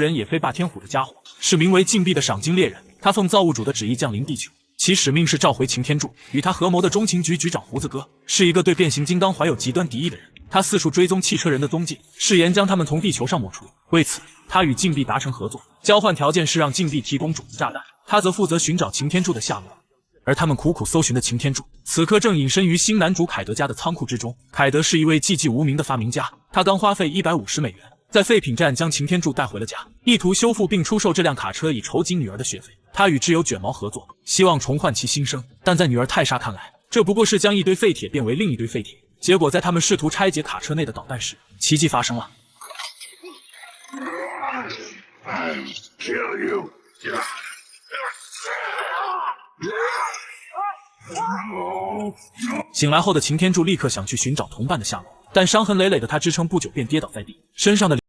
人也非霸天虎的家伙，是名为禁闭的赏金猎人。他奉造物主的旨意降临地球，其使命是召回擎天柱。与他合谋的中情局局长胡子哥是一个对变形金刚怀有极端敌意的人，他四处追踪汽车人的踪迹，誓言将他们从地球上抹除。为此，他与禁闭达成合作，交换条件是让禁闭提供种子炸弹，他则负责寻找擎天柱的下落。而他们苦苦搜寻的擎天柱，此刻正隐身于新男主凯德家的仓库之中。凯德是一位寂寂无名的发明家，他刚花费150美元在废品站将擎天柱带回了家，意图修复并出售这辆卡车以筹集女儿的学费。他与挚友卷毛合作，希望重唤其新生，但在女儿泰莎看来，这不过是将一堆废铁变为另一堆废铁。结果在他们试图拆解卡车内的导弹时，奇迹发生了。醒来后的擎天柱立刻想去寻找同伴的下落，但伤痕累累的他支撑不久便跌倒在地，身上的